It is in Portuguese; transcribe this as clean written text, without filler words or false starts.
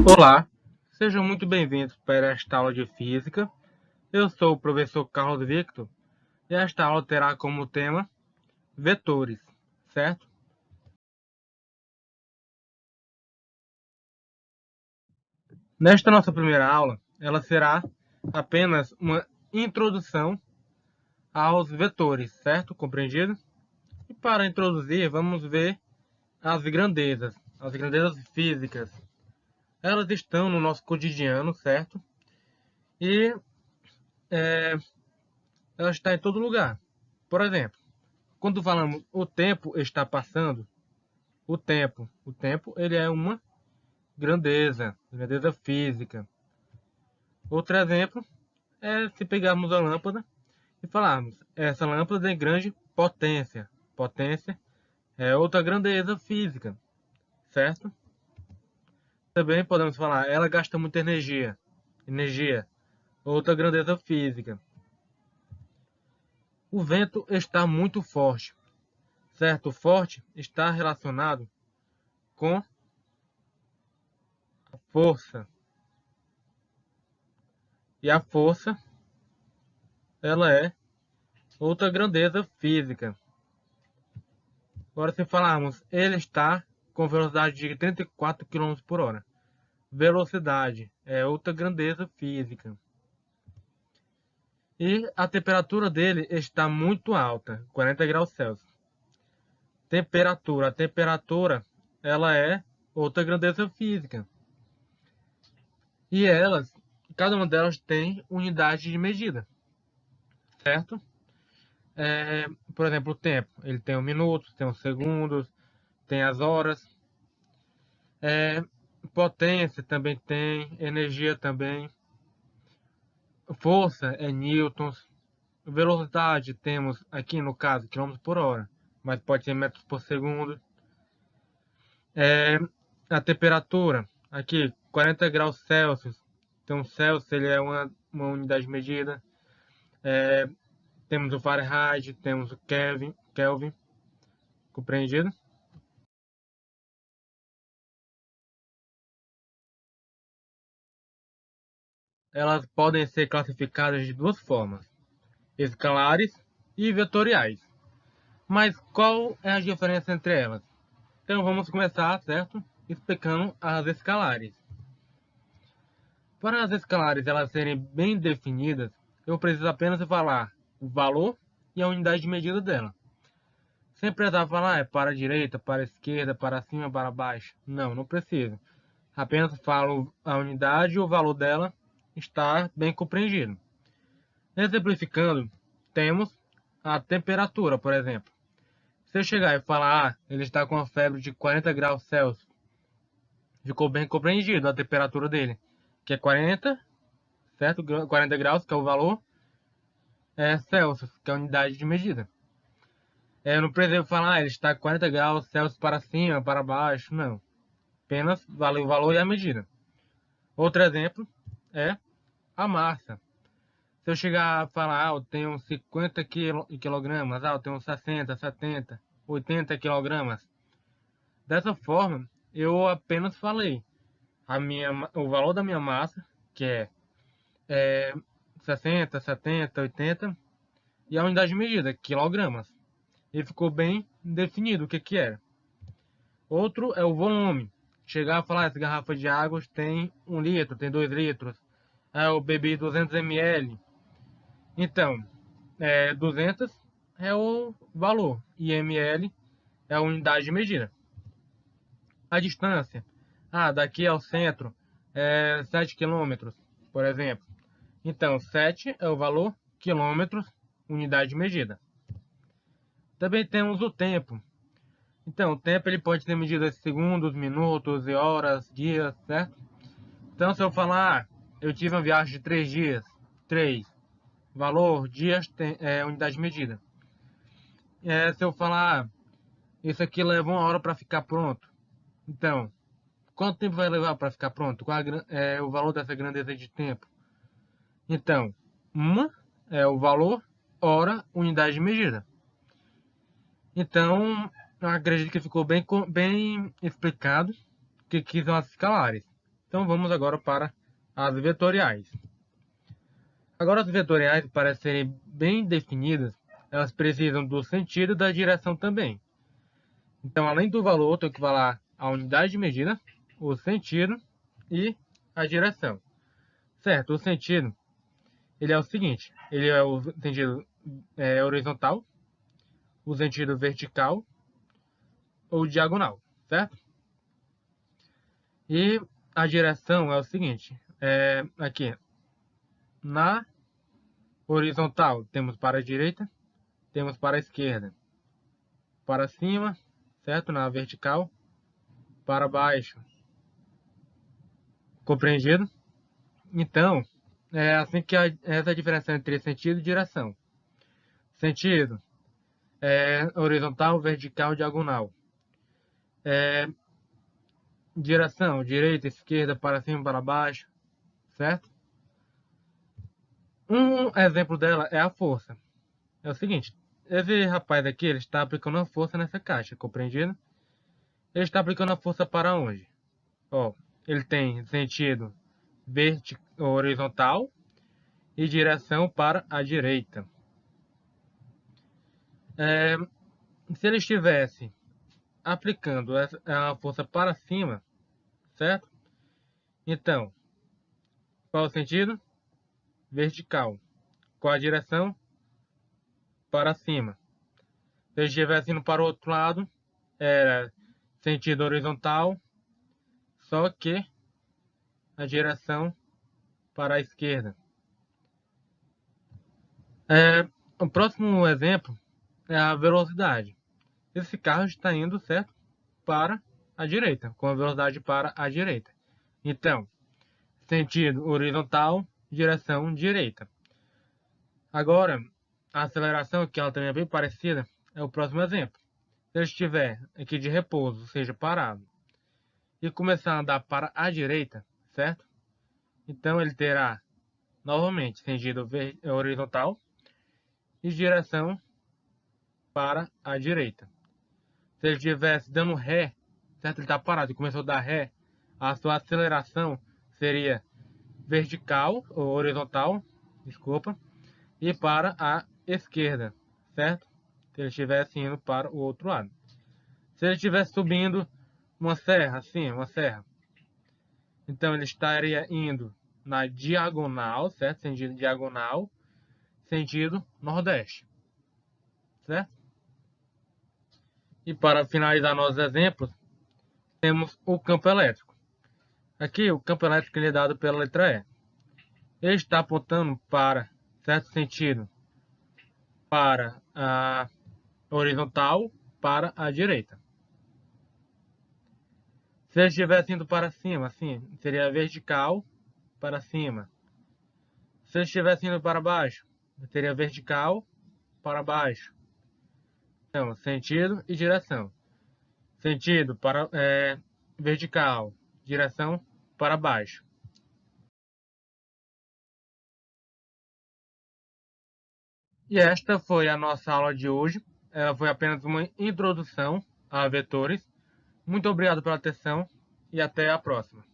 Olá, sejam muito bem-vindos para esta aula de Física. Eu sou o professor Carlos Victor e esta aula terá como tema vetores, certo? Nesta nossa primeira aula, ela será apenas uma introdução aos vetores, certo? Compreendido? E para introduzir, vamos ver as grandezas físicas. Elas estão no nosso cotidiano, certo? E elas estão em todo lugar. Por exemplo, quando falamos o tempo está passando, o tempo ele é uma grandeza física. Outro exemplo é se pegarmos a lâmpada e falarmos, essa lâmpada tem grande potência. Potência é outra grandeza física, certo? Também podemos falar, ela gasta muita energia. Energia, outra grandeza física. O vento está muito forte, certo? Forte está relacionado com a força. E a força, ela é outra grandeza física. Agora, se falarmos, ele está com velocidade de 34 km por hora. Velocidade é outra grandeza física. E a temperatura dele está muito alta, 40 graus Celsius. Temperatura, a temperatura, ela é outra grandeza física. E elas, cada uma delas tem unidade de medida, certo? Por exemplo, o tempo, ele tem os minutos, tem os segundos, tem as horas. Potência também tem, energia também. Força é newtons. Velocidade temos aqui no caso km por hora, mas pode ser metros por segundo. A temperatura aqui 40 graus Celsius. Então Celsius ele é uma unidade de medida. Temos o Fahrenheit, temos o Kelvin, compreendido? Elas podem ser classificadas de duas formas: escalares e vetoriais. Mas qual é a diferença entre elas? Então vamos começar, certo? Explicando as escalares. Para as escalares elas serem bem definidas, eu preciso apenas falar o valor e a unidade de medida dela. Sem precisar falar para a direita, para a esquerda, para cima, para baixo. Não, não preciso. Apenas falo a unidade e o valor dela está bem compreendido. Exemplificando, temos a temperatura, por exemplo. Se eu chegar e falar, ele está com uma febre de 40 graus Celsius, ficou bem compreendido a temperatura dele, que é 40, certo? 40 graus, que é o valor, Celsius, que é a unidade de medida. Eu não preciso falar, ele está com 40 graus Celsius para cima, para baixo, não. Apenas vale o valor e a medida. Outro exemplo é a massa. Se eu chegar a falar, eu tenho 50 quilogramas, eu tenho 60, 70, 80 quilogramas. Dessa forma, eu apenas falei o valor da minha massa, que é 60, 70, 80, e a unidade de medida, quilogramas. E ficou bem definido o que era. Outro é o volume. Chegar a falar, essa garrafa de água tem 1 litro, tem 2 litros. Eu bebi 200 ml. Então, 200 é o valor e ml é a unidade de medida. A distância, daqui ao centro é 7 quilômetros, por exemplo. Então, 7 é o valor, quilômetros, unidade de medida. Também temos o tempo. Então, o tempo ele pode ter medidas de segundos, minutos e horas, dias, certo? Então, se eu falar, eu tive uma viagem de 3 dias, 3, valor, dias, unidade de medida. Se eu falar, isso aqui leva 1 hora para ficar pronto. Então, quanto tempo vai levar para ficar pronto? Qual é o valor dessa grandeza de tempo? Então, uma é o valor, hora, unidade de medida. Então, eu acredito que ficou bem explicado o que são as escalares. Então, vamos agora para as vetoriais. Agora, as vetoriais, para serem bem definidas, elas precisam do sentido e da direção também. Então, além do valor, eu tenho que falar a unidade de medida, o sentido e a direção. Certo? O sentido, ele é o seguinte, ele é o sentido horizontal, o sentido vertical ou diagonal, certo? E a direção é o seguinte, aqui, na horizontal temos para a direita, temos para a esquerda, para cima, certo? Na vertical, para baixo, compreendido? Então, é assim que essa é a diferença entre sentido e direção. Sentido é horizontal, vertical, diagonal. Direção, direita, esquerda, para cima, para baixo, certo? Um exemplo dela é a força. É o seguinte, esse rapaz aqui, ele está aplicando a força nessa caixa, compreendido? Ele está aplicando a força para onde? Ó, ele tem sentido horizontal e direção para a direita. Se ele estivesse aplicando a força para cima, certo? Então, qual o sentido? Vertical. Qual a direção? Para cima. Se ele estivesse indo para o outro lado, era sentido horizontal, só que a direção para a esquerda. O próximo exemplo é a velocidade. Esse carro está indo, certo, para a direita, com a velocidade para a direita. Então, sentido horizontal, direção direita. Agora, a aceleração, que ela também é bem parecida, é o próximo exemplo. Se ele estiver aqui de repouso, ou seja, parado, e começar a andar para a direita, certo? Então ele terá novamente sentido horizontal e direção para a direita. Se ele estivesse dando ré, certo? Ele está parado e começou a dar ré, a sua aceleração seria vertical ou horizontal, desculpa, e para a esquerda, certo? Se ele estivesse indo para o outro lado. Se ele estivesse subindo uma serra, assim, uma serra, então ele estaria indo na diagonal, certo? Sentido diagonal, sentido nordeste, certo? E para finalizar nossos exemplos, temos o campo elétrico. Aqui o campo elétrico ele é dado pela letra E. Ele está apontando para certo sentido, para a horizontal, para a direita. Se ele estivesse indo para cima, assim, seria vertical para cima. Se ele estivesse indo para baixo, seria vertical para baixo. Então, sentido e direção. Sentido para vertical, direção para baixo. E esta foi a nossa aula de hoje. Ela foi apenas uma introdução a vetores. Muito obrigado pela atenção e até a próxima.